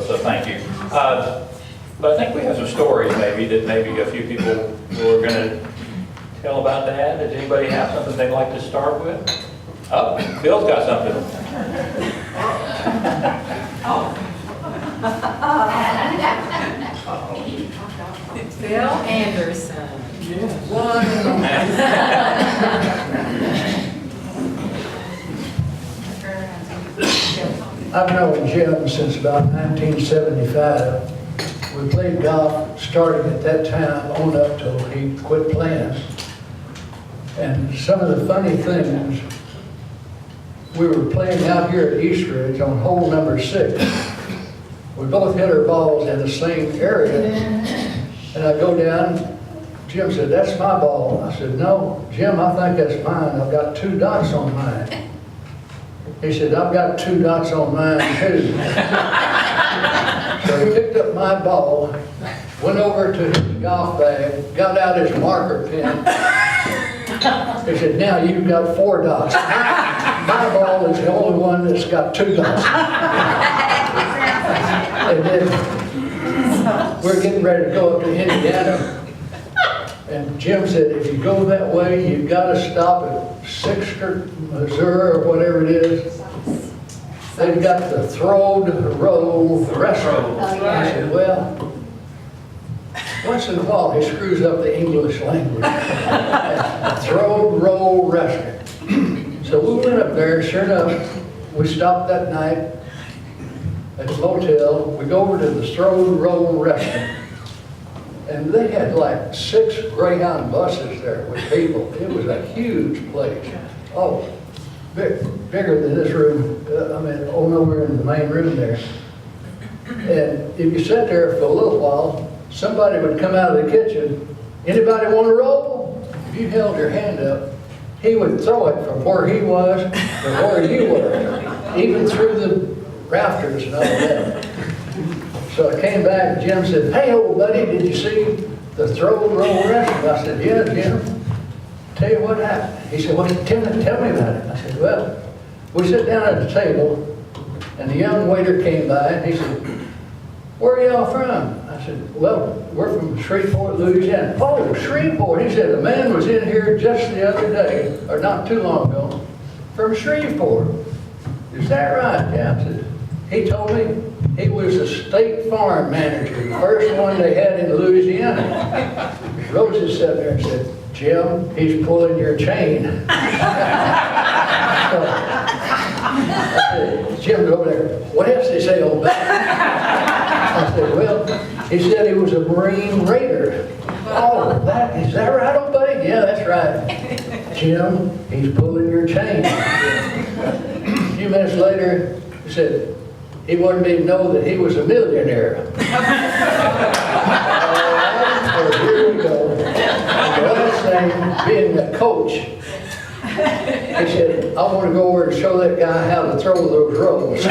So thank you. But I think we have some stories maybe that maybe a few people who are going to tell about that. Does anybody have something they'd like to start with? Oh, Bill's got something. Bill Anderson. I've known Jim since about 1975. We played golf starting at that time on up till he quit playing. And some of the funny things, we were playing out here at East Ridge on hole number 6. We both hit our balls in the same area. And I go down, Jim said, "That's my ball." I said, "No, Jim, I think that's mine. I've got 2 dots on mine." He said, "I've got 2 dots on mine too." So he picked up my ball, went over to his golf bag, got out his marker pen. He said, "Now you've got 4 dots. My ball is the only one that's got 2 dots." And then we're getting ready to go up to Indiana. And Jim said, "If you go that way, you've got to stop at 6th or Missouri or whatever it is. They've got the Throwed Row restaurant." I said, "Well, once in a while he screws up the English language." Throwed Row restaurant. So we went up there, sure enough, we stopped that night at the motel. We go over to the Throwed Row restaurant. And they had like 6 Greyhound buses there with people. It was a huge place. Oh, bigger than this room. I mean, oh no, we're in the main room there. And if you sat there for a little while, somebody would come out of the kitchen. "Anybody want to roll?" If you held your hand up, he would throw it from where he was to where you were, even through the rafters and all that. So I came back, Jim said, "Hey, old buddy, did you see the Throwed Row restaurant?" I said, "Yeah, Jim. Tell you what happened." He said, "Well, tell me about it." I said, "Well, we sit down at the table, and the young waiter came by, and he said, 'Where are y'all from?' I said, 'Well, we're from Shreveport, Louisiana.' 'Oh, Shreveport.' He said, 'A man was in here just the other day, or not too long ago, from Shreveport.' 'Is that right?' Yeah." I said, "He told me he was a State Farm manager, the first one they had in Louisiana." Rosie sat there and said, "Jim, he's pulling your chain." So, I said, Jim's over there, "What else did he say, old buddy?" I said, "Well, he said he was a Marine Raider." "Oh, is that right, old buddy?" "Yeah, that's right." "Jim, he's pulling your chain." A few minutes later, he said, he wanted me to know that he was a millionaire. So here we go. The last thing, being a coach, he said, "I want to go over and show that guy how to throw those rolls."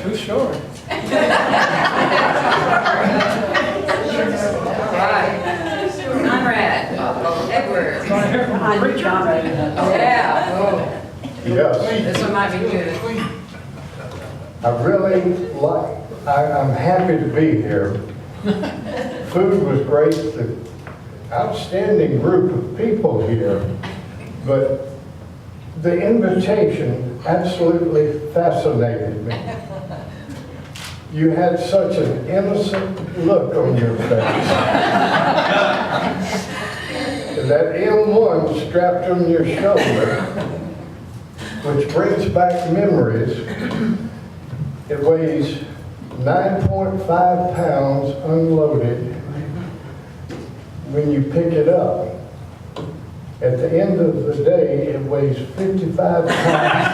Too short. Edward. Yeah. Yes, This one might be good. I'm happy to be here. Food was great, the outstanding group of people here, but the invitation absolutely fascinated me. You had such an innocent look on your face. That M1 strapped on your shoulder, which brings back memories. It weighs 9.5 pounds unloaded when you pick it up. At the end of the day, it weighs 55 pounds.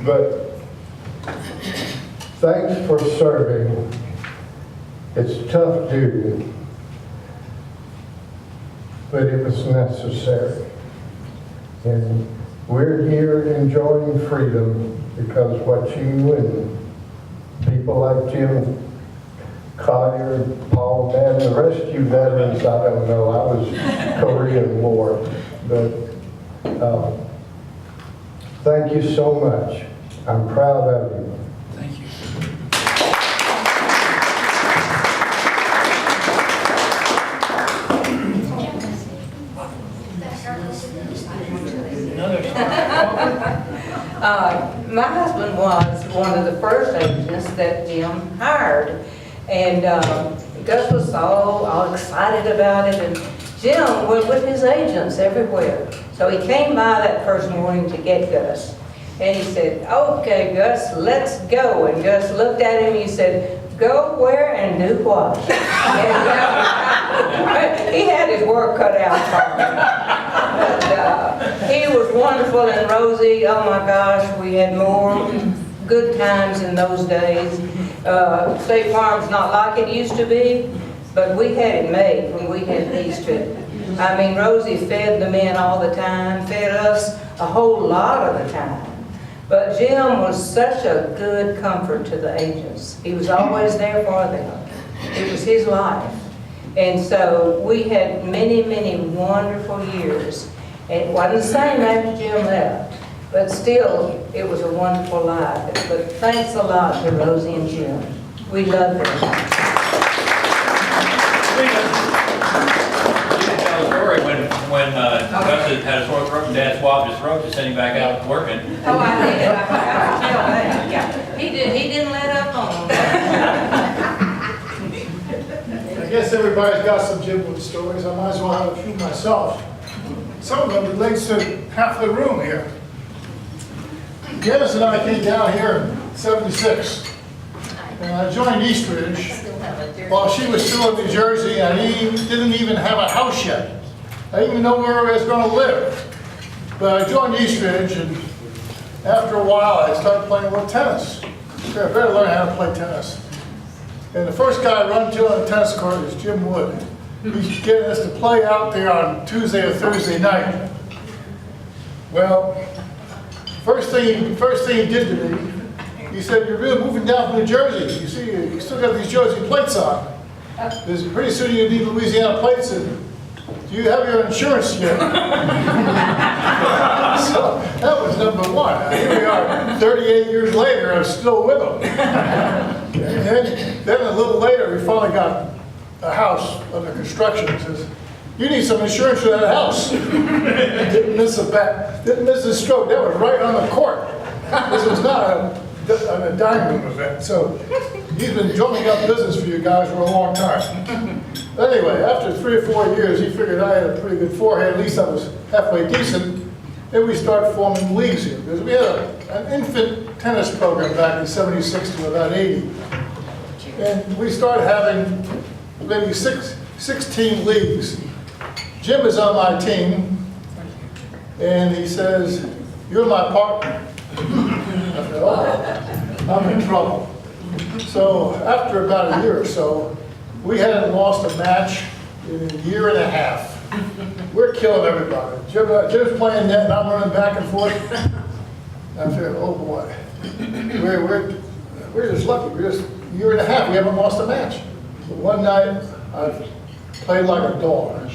But thanks for serving. It's tough duty, but it was necessary. And we're here enjoying freedom because what you and people like Jim Collier, Paul, man, the rest of you veterans, I don't know, I was Korean War, but thank you so much. I'm proud of you. Thank you. My husband was one of the first agents that Jim hired, and Gus was all excited about it, and Jim went with his agents everywhere. So he came by that first morning to get Gus, and he said, "Okay, Gus, let's go." And Gus looked at him, he said, "Go where and do what?" And, he had his work cut out for him. He was wonderful, and Rosie, oh my gosh, we had more good times in those days. State Farm's not like it used to be, but we had it made when we had these two. I mean, Rosie fed the men all the time, fed us a whole lot of the time. But Jim was such a good comfort to the agents. He was always there for them. It was his life. And so we had many, many wonderful years. And it wasn't the same after Jim left, but still, it was a wonderful life. But thanks a lot to Rosie and Jim. We love them. You can tell a story when Gus had a sore throat and Dad swabbed his throat to send him back out working. Oh, I did. I tell that. Yeah. He didn't let up on them. I guess everybody's got some JWWood stories. I might as well have a few myself. Some of them relates to half the room here. Dennis and I came down here in '76, and I joined EastRidge while she was still in New Jersey, and he didn't even have a house yet. I didn't even know where I was going to live. But I joined EastRidge, and after a while, I started playing a little tennis. Okay, I better learn how to play tennis. And the first guy I run to on the tennis court is Jim Wood. He's getting us to play out there on Tuesday or Thursday night. Well, first thing he did to me, he said, "You're really moving down from New Jersey. You see, you still got these Jersey plates on. There's pretty soon you need Louisiana plates, and do you have your insurance yet?" So that was number one. Here we are, 38 years later, I'm still with him. And then a little later, we finally got a house under construction. He says, "You need some insurance for that house." Didn't miss a stroke. That was right on the court. This was not a dining room event. So he's been drumming up business for you guys for a long time. Anyway, after 3 or 4 years, he figured I had a pretty good forehead. At least I was halfway decent. Then we started forming leagues here, because we had an infant tennis program back in '76 to about '80. And we started having maybe 16 leagues. Jim is on my team, and he says, "You're my partner." I said, "Oh, I'm in trouble." So after about a year or so, we hadn't lost a match in a year and a half. We're killing everybody. Jim's playing net, and I'm running back and forth. I figured, oh boy, we're just lucky. We're just a year and a half, we haven't lost a match. But one night, I played like a dog.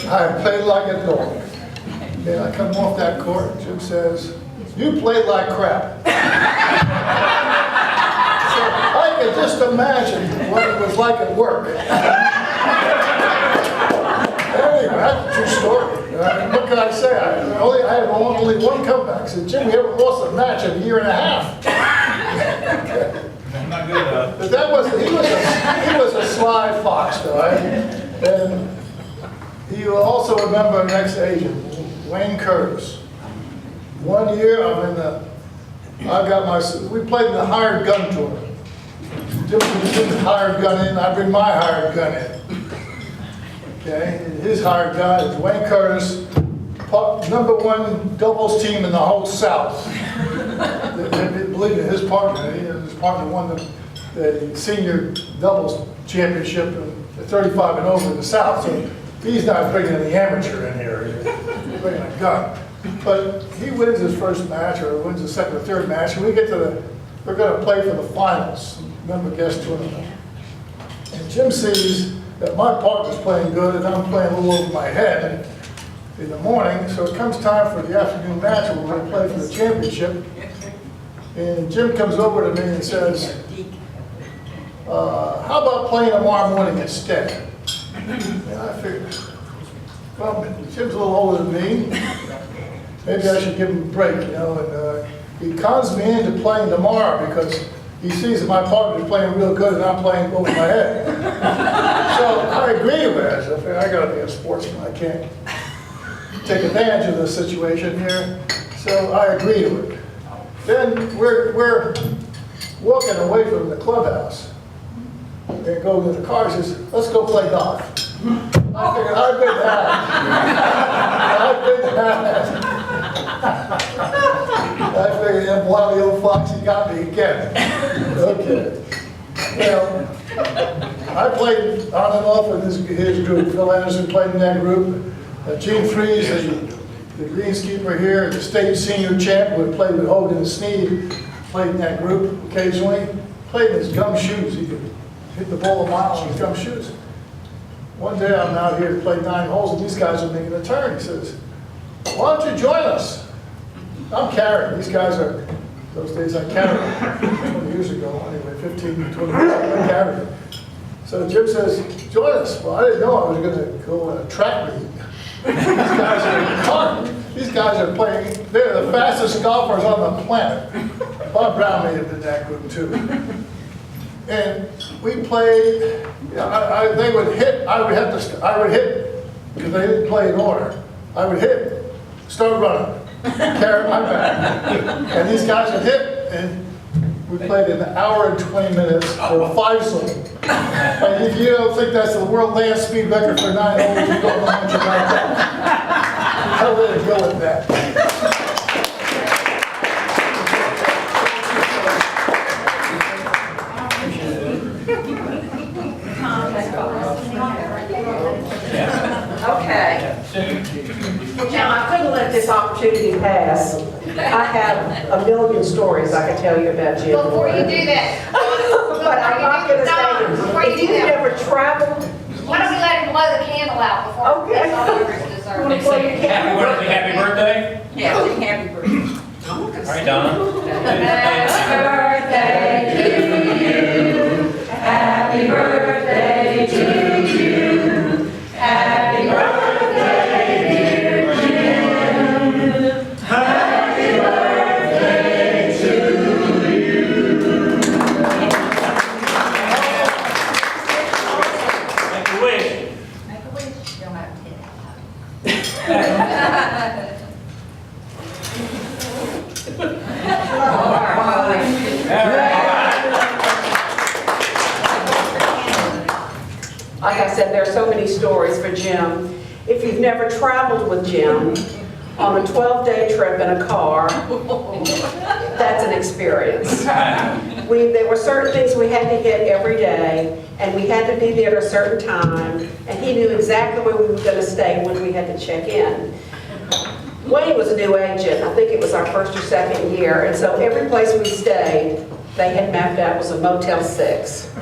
I played like a dog. And I come off that court, and Jim says, "You played like crap." So I could just imagine what it was like at work. Anyway, that's a true story. What can I say? I had only one comeback. I said, "Jim, we haven't lost a match in a year and a half." I'm not good enough. But that wasn't, he was a sly fox, though, right? And you will also remember an ex-agent, Wayne Curtis. One year, we played in the hired gun tour. Jim would bring his hired gun in, I bring my hired gun in. Okay, and his hired gun is Wayne Curtis, #1 doubles team in the whole South. They believe in his partner. His partner won the senior doubles championship in 35 and over in the South. So he's not bringing the amateur in here. He's bringing a gun. But he wins his first match, or wins the second or third match, and we get to we're gonna play for the finals, member guest tournament. And Jim sees that my partner's playing good, and I'm playing a little over my head in the morning, so it comes time for the afternoon match, where we're gonna play for the championship. And Jim comes over to me and says, how about playing tomorrow morning instead? And I figured, well, Jim's a little older than me. Maybe I should give him a break, you know. And he cons me into playing tomorrow because he sees that my partner's playing real good and I'm playing over my head. So I agree with it. I figured, I gotta be a sportsman. I can't take advantage of the situation here. So I agree to it. Then we're walking away from the clubhouse. And go to the car, he says, let's go play golf. I figured, I've been had. I've been had. I figured, that wily old fox, he got me again. Okay. Well, I played on and off with his group. Phil Anderson played in that group. Gene Freeze, the greenskeeper here, the state senior champ, who had played with Hogan and Sneed, played in that group occasionally. Played in his gum shoes. He could hit the ball a mile in his gum shoes. One day I'm out here to play 9 holes, and these guys are making a turn. He says, why don't you join us? I'm carrying. These guys are, those days I carried 20 years ago, anyway, 15, 20 years ago, I carried. So Jim says, join us. Well, I didn't know I was going to go on a track meet. These guys are playing, they're the fastest golfers on the planet. Bob Brown may have been that group too. And we played, they would hit, I would hit, because they didn't play in order. I would hit, start running, carry my back. And these guys would hit, and we played an hour and 20 minutes for a 5-swing. And if you don't think that's the world land speed record for 9 holes, you don't know much about that. I'll let it go with that. Okay. Now, I couldn't let this opportunity pass. I have a million stories I can tell you about Jim. Before you do that. But I'm not going to say, if you've never traveled. Why don't we let him blow the candle out before we Okay. pass all over his dessert? They say, happy birthday? Yeah, happy birthday. All right, Donna. Happy birthday to you. Happy birthday to you. Happy birthday, dear Jim. Happy birthday to you. Make a wish. Make a wish. You don't have to. Like I said, there are so many stories for Jim. If you've never traveled with Jim on a 12-day trip in a car, that's an experience. There were certain things we had to hit every day, and we had to be there at a certain time, and he knew exactly where we were going to stay when we had to check in. Wayne was a new agent. I think it was our first or second year, and so every place we stayed, they had mapped out was a Motel 6.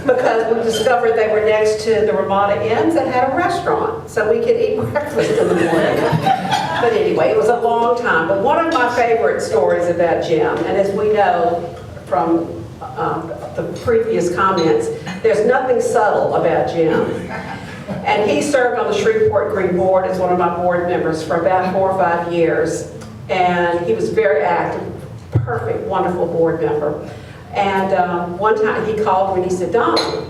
Because we discovered they were next to the Ramada Inns that had a restaurant, so we could eat breakfast in the morning. But anyway, it was a long time. But one of my favorite stories about Jim, and as we know from the previous comments, there's nothing subtle about Jim. And he served on the Shreveport Green Board as one of my board members for about 4 or 5 years. And he was very active, perfect, wonderful board member. And one time he called me and he said, Donna,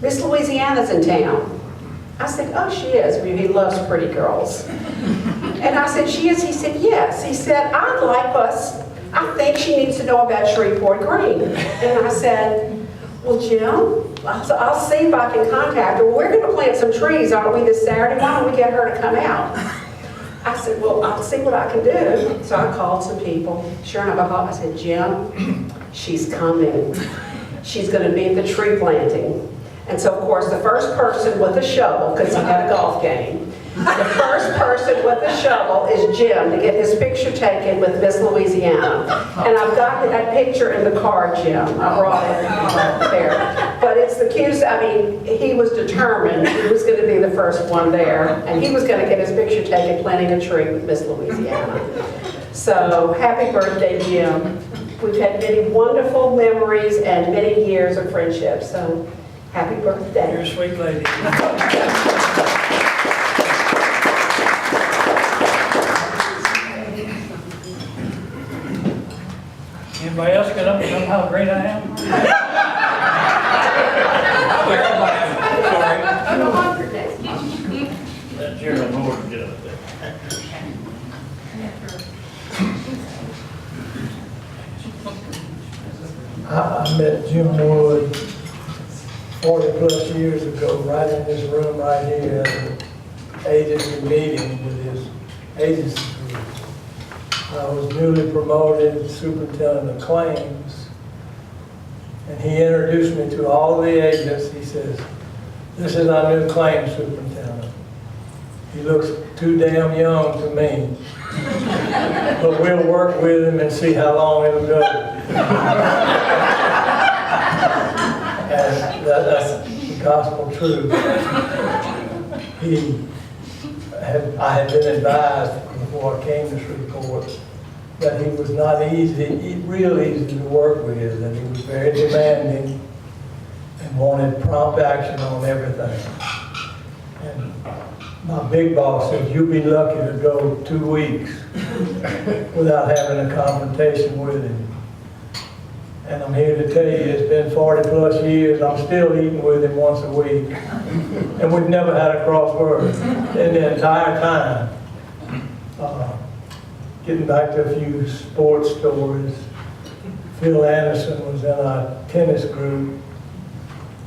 Miss Louisiana's in town. I said, oh, she is. I mean, he loves pretty girls. And I said, she is? He said, yes. He said, I'd like us, I think she needs to know about Shreveport Green. And I said, well, Jim, I'll see if I can contact her. Well, we're going to plant some trees, aren't we, this Saturday? Why don't we get her to come out? I said, well, I'll see what I can do. So I called some people. Sure enough, I said, Jim, she's coming. She's going to be at the tree planting. And so, of course, the first person with a shovel, because he had a golf game, The first person with the shovel is Jim to get his picture taken with Miss Louisiana. And I've got that picture in the car, Jim. I brought it there. But it's the cutest, I mean, he was determined he was going to be the first one there. And he was going to get his picture taken planting a tree with Miss Louisiana. So happy birthday, Jim. We've had many wonderful memories and many years of friendship. So happy birthday. You're a sweet lady. Anybody else get up and know how great I am? Let Gerald Moore get up there. I met Jim Wood 40 plus years ago, right in this room right here, at an agency meeting with his agency group. I was newly promoted superintendent of claims, and he introduced me to all the agents. He says, "This is our new claims superintendent. He looks too damn young to me, but we'll work with him and see how long it'll go." And that's the gospel truth. I had been advised before I came to Shreveport that he was not real easy to work with, and he was very demanding and wanted prompt action on everything. And my big boss said, "You'll be lucky to go 2 weeks without having a confrontation with him." And I'm here to tell you, it's been 40 plus years, I'm still eating with him once a week. And we've never had a cross word in the entire time. Getting back to a few sports stories, Phil Anderson was in our tennis group,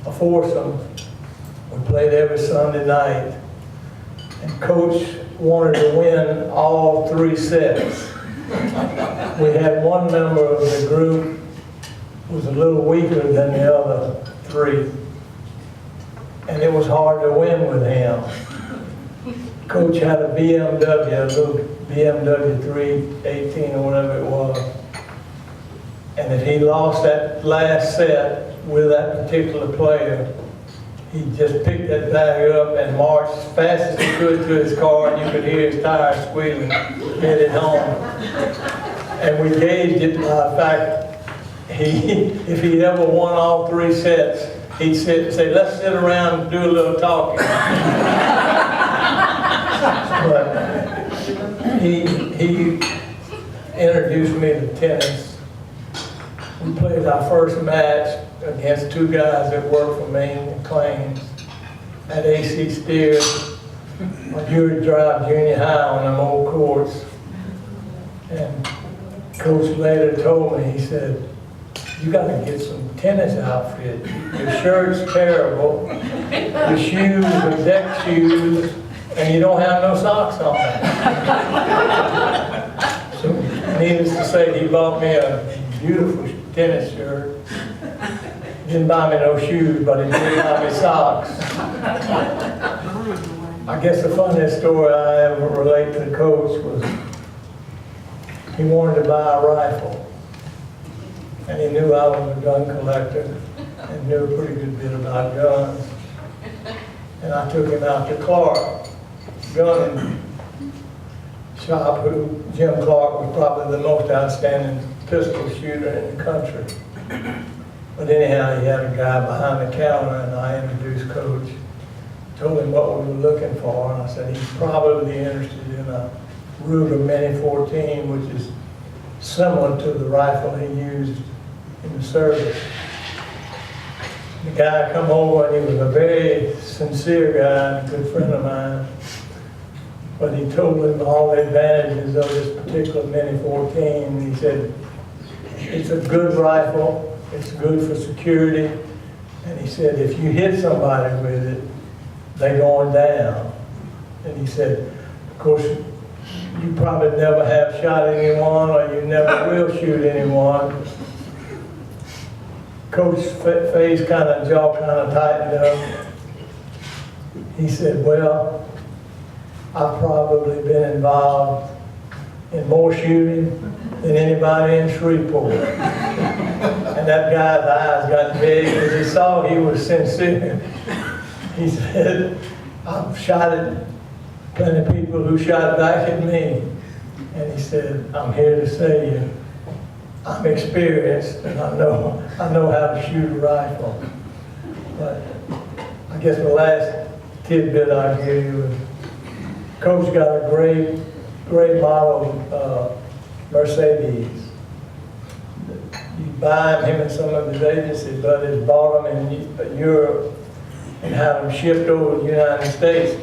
a foursome. We played every Sunday night. And Coach wanted to win all 3 sets. We had one member of the group was a little weaker than the other 3. And it was hard to win with him. Coach had a BMW, a little BMW 318 or whatever it was. And if he lost that last set with that particular player, he just picked that bag up and marched as fast as he could to his car, and you could hear his tires squealing, headed home. And we gauged it by the fact if he ever won all 3 sets, he'd sit and say, "Let's sit around and do a little talking." But he introduced me to tennis. We played our first match against 2 guys that worked for me in claims at AC Steer on Ewart Drive Junior High on them old courts. And Coach later told me, he said, "You got to get some tennis outfit. Your shirt's terrible. Your shoes are deck shoes, and you don't have no socks on." So, needless to say, he bought me a beautiful tennis shirt. Didn't buy me no shoes, but he did buy me socks. I guess the funniest story I ever relate to Coach was he wanted to buy a rifle. And he knew I was a gun collector and knew a pretty good bit about guns. And I took him out to Clark gun shop, Jim Clark was probably the most outstanding pistol shooter in the country. But anyhow, he had a guy behind the counter, and I introduced Coach, told him what we were looking for, and I said he's probably interested in a Ruger Mini 14, which is similar to the rifle he used in the service. The guy come over, and he was a very sincere guy, and a good friend of mine. But he told him all the advantages of this particular Mini 14. He said, it's a good rifle, it's good for security, and he said, if you hit somebody with it, they're going down. And he said, of course, you probably never have shot anyone, or you never will shoot anyone. Coach's face kind of, jaw kind of tightened up. He said, well, I've probably been involved in more shooting than anybody in Shreveport. And that guy's eyes got big because he saw he was sincere. He said, I've shot at plenty of people who shot back at me. And he said, I'm here to say you, I'm experienced and I know how to shoot a rifle. But I guess the last tidbit I'll give you is Coach got a great model Mercedes. You buy him and some of his agency buddies bought them in Europe and had them shipped over to the United States.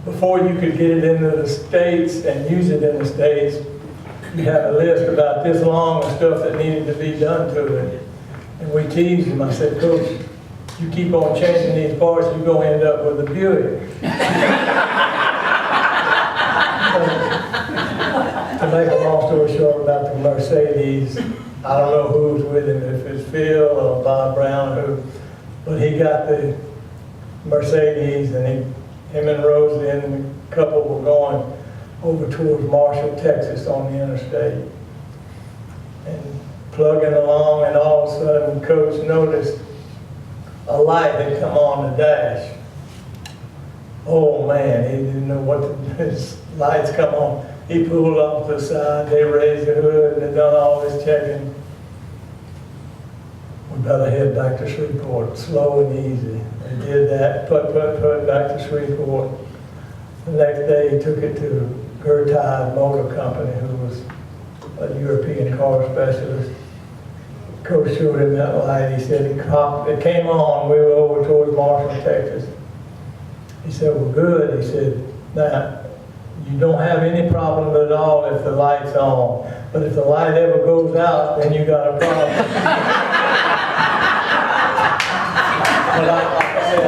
Before you could get it into the States and use it in the States, you had a list about this long of stuff that needed to be done to it. And we teased him. I said, Coach, you keep on changing these parts, you're going to end up with a Buick. To make a long story short about the Mercedes, I don't know who's with him, if it's Phil or Bob Brown, but he got the Mercedes and him and Rosie and the couple were going over towards Marshall, Texas on the interstate. And plugging along, and all of a sudden Coach noticed a light had come on the dash. Oh man, he didn't know what to do. His lights come on. He pulled off to the side, they raised the hood, and they done all this checking. We better head back to Shreveport, slow and easy. They did that, put back to Shreveport. The next day he took it to Gertide Motor Company, who was a European car specialist. Coach showed him that light. He said it came on. We were over towards Marshall, Texas. He said, well, good. He said, now, you don't have any problem at all if the light's on. But if the light ever goes out, then you got a problem. But like I said,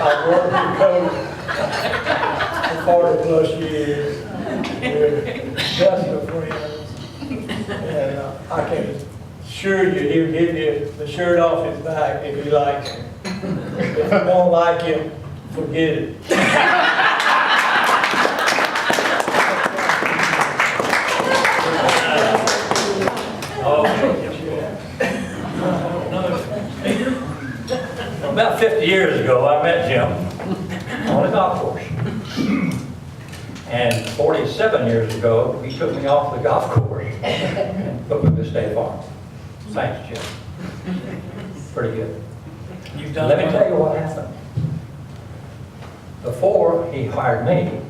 I've worked with Coach for 40 plus years. We're best of friends. And I can assure you, he'll give you the shirt off his back if he likes it. If you don't like him, forget it. About 50 years ago, I met Jim on a golf course. And 47 years ago, he took me off the golf course and put me to State Farm. Thanks, Jim. Pretty good. Let me tell you what happened. Before he hired me,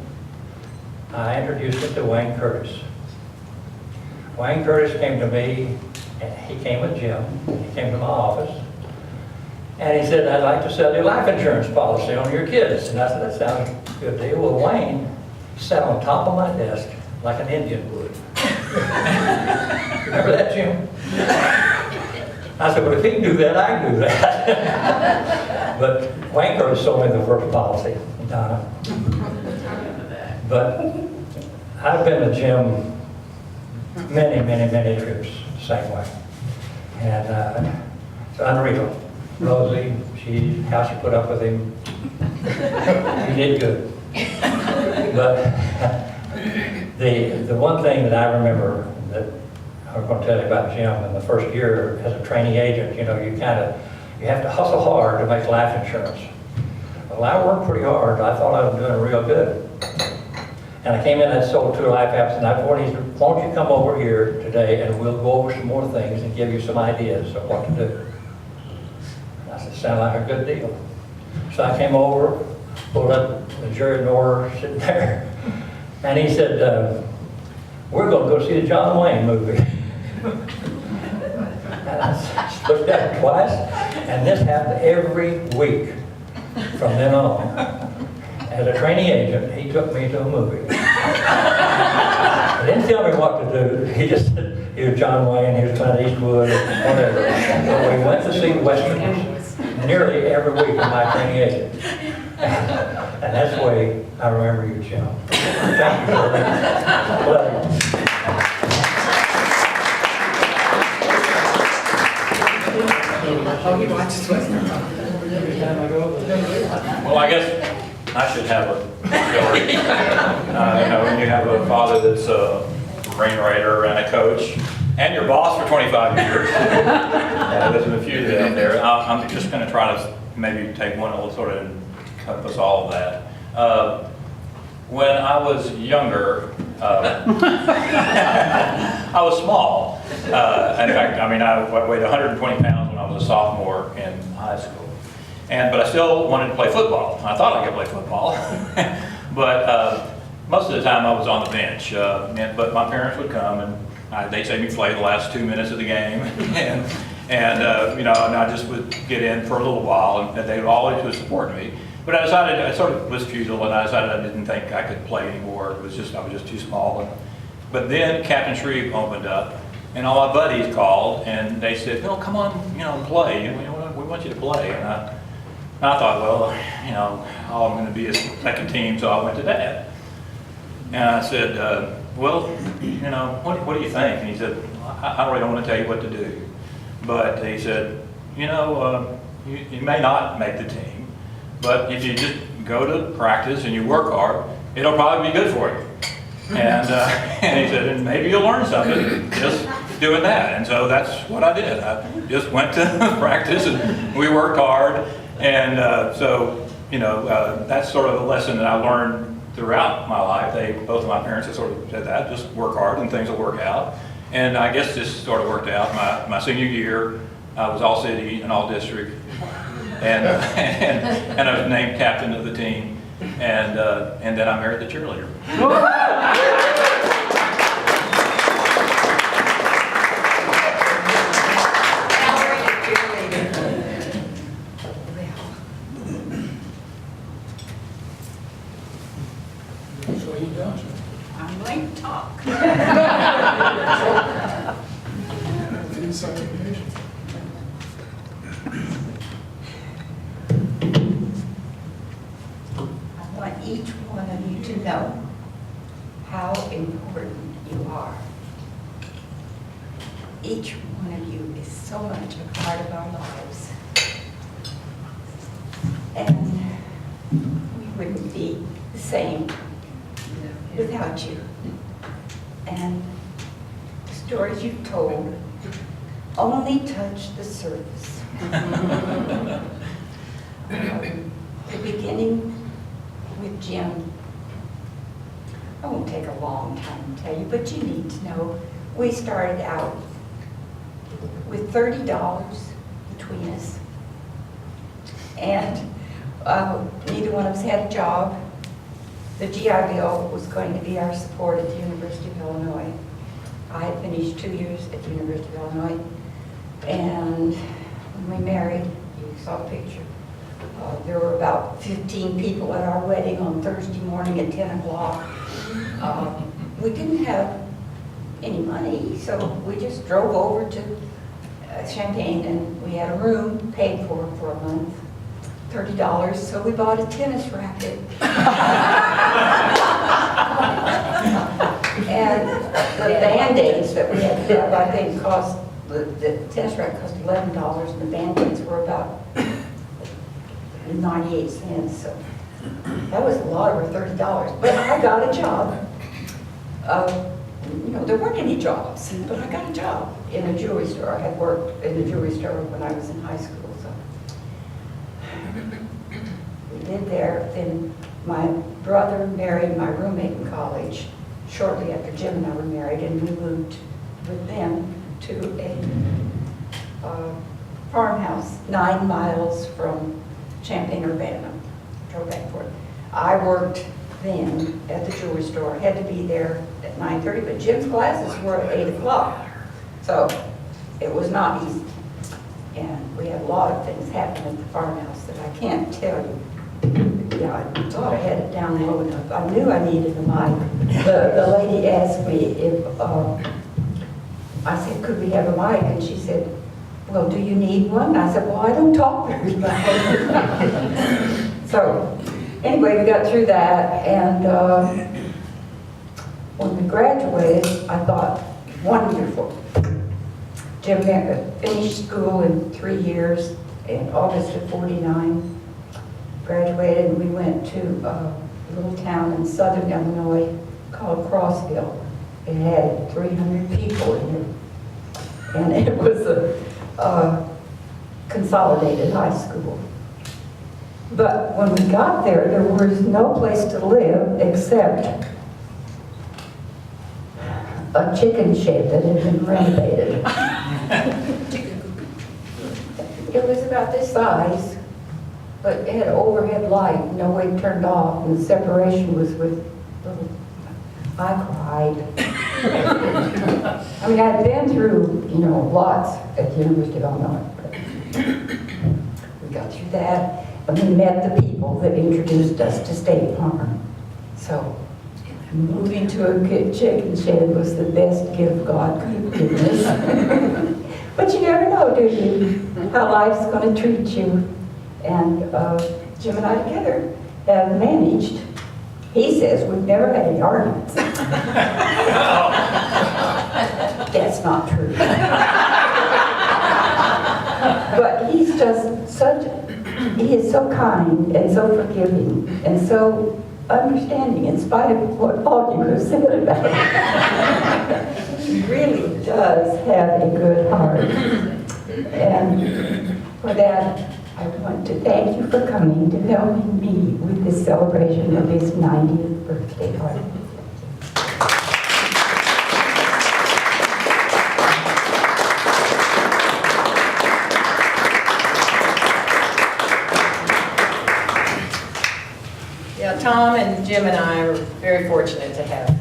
I introduced him to Wayne Curtis. Wayne Curtis came to me, and he came with Jim. He came to my office. And he said, I'd like to sell you a life insurance policy on your kids. And I said, that sounds a good deal. Well, Wayne sat on top of my desk like an Indian would. Remember that, Jim? I said, well, if he can do that, I can do that. But Wayne Curtis sold me the first policy, Donna. But I've been to Jim many trips the same way. And it's unreal. Rosie, how she put up with him. He did good. But the one thing that I remember that I was going to tell you about Jim in the first year as a trainee agent, you know, you have to hustle hard to make life insurance. Well, I worked pretty hard. I thought I was doing real good. And I came in and sold 2 life apps, and I told him, why don't you come over here today and we'll go over some more things and give you some ideas of what to do. I said, sound like a good deal. So I came over, pulled up the jury door sitting there, and he said, we're going to go see the John Wayne movie. And I looked at him twice, and this happened every week from then on. As a trainee agent, he took me to a movie. He didn't tell me what to do. He just said, here's John Wayne, here's Clint Eastwood, whatever. So we went to see Westerns nearly every week in my training agent. And that's the way I remember you, Jim. Thank you for that. Well, I guess I should have a When you have a father that's a Marine Raider and a coach, and your boss for 25 years. There's been a few out there. I'm just going to try to maybe take one little sort of encompass all of that. When I was younger, I was small. In fact, I weighed 120 pounds when I was a sophomore in high school. But I still wanted to play football. I thought I could play football. But most of the time I was on the bench. But my parents would come and they'd say me play the last 2 minutes of the game. and I just would get in for a little while, and they would always support me. But I decided, I sort of was futile, and I decided I didn't think I could play anymore. I was just too small. But then Captain Shreve opened up, and all my buddies called, and they said, "Phil, come on, play. We want you to play." And I thought, well, all I'm going to be is second team, so I went to Dad. And I said, well, what do you think? And he said, I really don't want to tell you what to do. But he said, you may not make the team, but if you just go to practice and you work hard, it'll probably be good for you. And he said, and maybe you'll learn something just doing that. And so that's what I did. I just went to practice and we worked hard. And that's sort of a lesson that I learned throughout my life. Both of my parents have sort of said that, just work hard and things will work out. And I guess this sort of worked out. My senior year, I was all city and all district. And I was named captain of the team. And then I married the cheerleader. I'm going to talk. I want each one of you to know how important you are. Each one of you is so much a part of our lives. And we wouldn't be the same without you. And the stories you've told only touch the surface. The beginning with Jim, I won't take a long time to tell you, but you need to know we started out with $30 between us. And neither one of us had a job. The GI Bill was going to be our support at the University of Illinois. I had finished 2 years at the University of Illinois. And when we married, you saw a picture, there were about 15 people at our wedding on Thursday morning at 10 o'clock. We didn't have any money, so we just drove over to Champaign, and we had a room paid for a month. $30, so we bought a tennis racket. And the Band-Aids that we had to have, I think, cost, the tennis racket cost $11, and the Band-Aids were about 98 cents, so that was a lot over $30. But I got a job. There weren't any jobs, but I got a job in a jewelry store. I had worked in a jewelry store when I was in high school, so. We did there. Then my brother married my roommate in college shortly after Jim and I were married, and we moved with them to a farmhouse 9 miles from Champaign-Urbana. Drove back for it. I worked then at the jewelry store. I had to be there at 9:30, but Jim's classes were at 8 o'clock. So it was not easy. And we had a lot of things happen at the farmhouse that I can't tell you. Yeah, I thought I had it down low enough. I knew I needed a mic. The lady asked me if, I said, could we have a mic? And she said, well, do you need one? I said, well, I don't talk very much. So anyway, we got through that, and when we graduated, I thought, wonderful. Jim finished school in 3 years, in August of '49. Graduated, and we went to little town in southern Illinois called Crossville. It had 300 people in it. And it was a consolidated high school. But when we got there was no place to live except a chicken shed that had been renovated. It was about this size, but it had overhead light, no way turned off, and the separation was with little, I cried. I mean, I'd been through, lots at the University of Illinois, but we got through that, and we met the people that introduced us to State Farm. So, moving to a good chicken shed was the best gift God could have given us. But you never know, do you, how life's going to treat you. And Jim and I together have managed. He says we've never had any arguments. That's not true. But he's just he is so kind and so forgiving and so understanding in spite of what all you have said about him. He really does have a good heart. And for that, I want to thank you for coming to help me with this celebration of his 90th birthday party. Yeah, Tom and Jim and I are very fortunate to have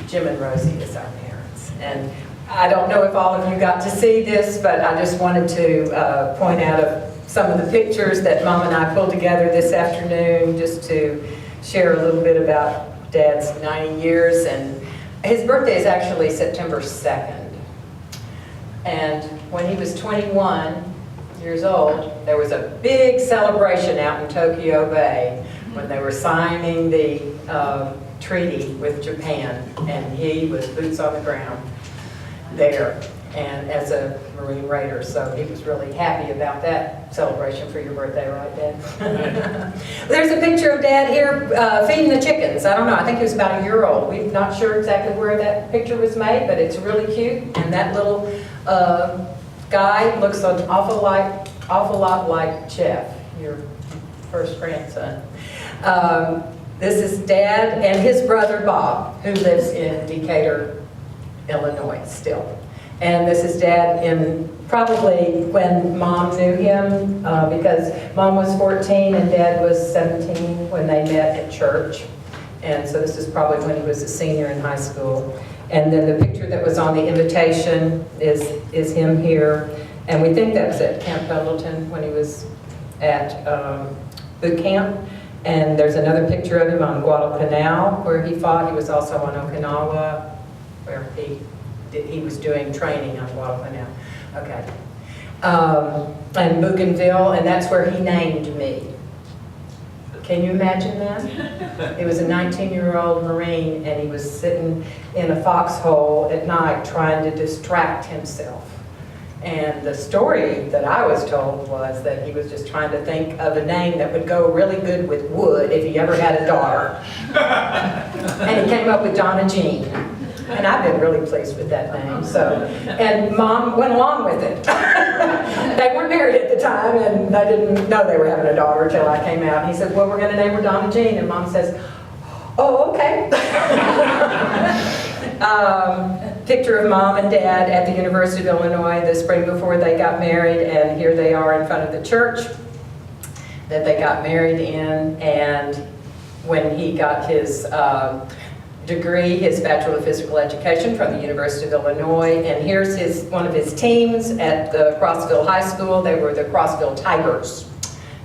Jim and Rosie as our parents. And I don't know if all of you got to see this, but I just wanted to point out some of the pictures that Mom and I pulled together this afternoon just to share a little bit about Dad's 90 years. And his birthday is actually September 2nd. And when he was 21 years old, there was a big celebration out in Tokyo Bay when they were signing the treaty with Japan, and he was boots on the ground there, and as a Marine Raider, so he was really happy about that celebration for your birthday, right, Dad? There's a picture of Dad here feeding the chickens. I don't know, I think he was about a year old. We're not sure exactly where that picture was made, but it's really cute, and that little guy looks an awful lot like Jeff, your first grandson. This is Dad and his brother Bob, who lives in Decatur, Illinois still. And this is Dad in probably when Mom knew him, because Mom was 14 and Dad was 17 when they met at church. And so this is probably when he was a senior in high school. And then the picture that was on the invitation is him here. And we think that was at Camp Pendleton when he was at boot camp. And there's another picture of him on Guadalcanal where he fought. He was also on Okinawa where he was doing training on Guadalcanal. Okay. And Bougainville, and that's where he named me. Can you imagine that? He was a 19-year-old Marine, and he was sitting in a foxhole at night trying to distract himself. And the story that I was told was that he was just trying to think of a name that would go really good with wood if he ever had a daughter. And he came up with Donna Jean. And I've been really pleased with that name. And Mom went along with it. They weren't married at the time, and they didn't know they were having a daughter until I came out. He said, well, we're going to name her Donna Jean. And Mom says, oh, okay. Picture of Mom and Dad at the University of Illinois the spring before they got married, and here they are in front of the church that they got married in. And when he got his degree, his Bachelor of Physical Education from the University of Illinois, and here's one of his teams at the Crossville High School. They were the Crossville Tigers,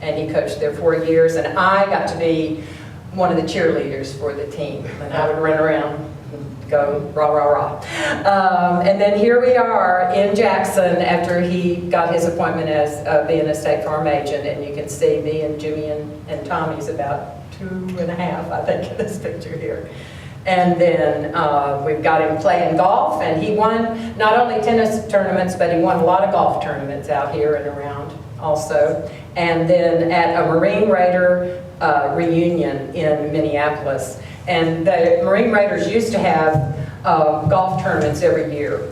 and he coached there 4 years, and I got to be one of the cheerleaders for the team, and I would run around and go rah, rah, rah. And then here we are in Jackson after he got his appointment as being a State Farm agent, and you can see me and Jimmy and Tommy's about 2.5, I think, in this picture here. And then we've got him playing golf, and he won not only tennis tournaments, but he won a lot of golf tournaments out here and around also. And then at a Marine Raider reunion in Minneapolis. And the Marine Raiders used to have golf tournaments every year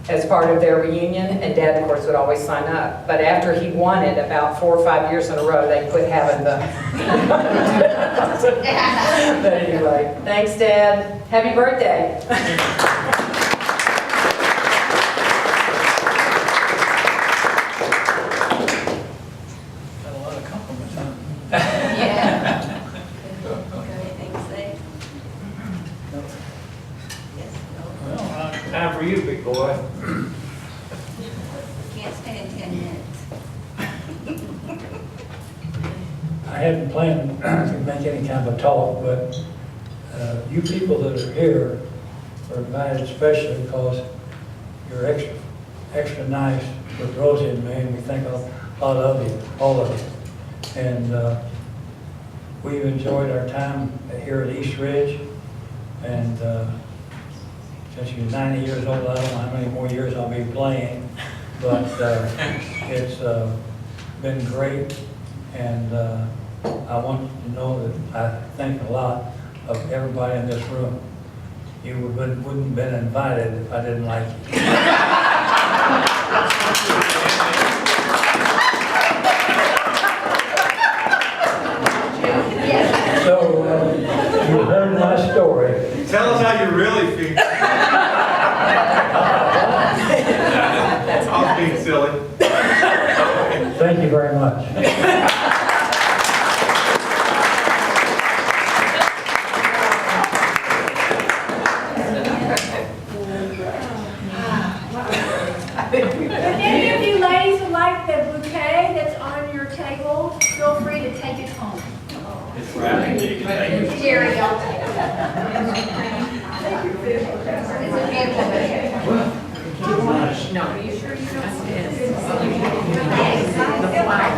as part of their reunion, and Dad, of course, would always sign up. But after he won it about 4 or 5 years in a row, they quit having the... But anyway, thanks, Dad. Happy birthday. Got a lot of compliments, huh? Yeah. Anything to say? Yes, no. Well, time for you, big boy. Can't stand 10 minutes. I hadn't planned to make any kind of a talk, but you people that are here are invited especially because you're extra nice with Rosie and me, and we think a lot of you, all of you. And we've enjoyed our time here at East Ridge, and since you're 90 years old, I don't know how many more years I'll be playing, but it's been great, and I want you to know that I think a lot of everybody in this room. You wouldn't have been invited if I didn't like you. So, you heard my story. Tell us how you really feel. I was being silly. Thank you very much. If any of you ladies would like the bouquet that's on your table, feel free to take it home. It's wrapping. You can take it. Jerry, I'll take it. It's a beautiful bouquet. No, are you sure you don't? The flower.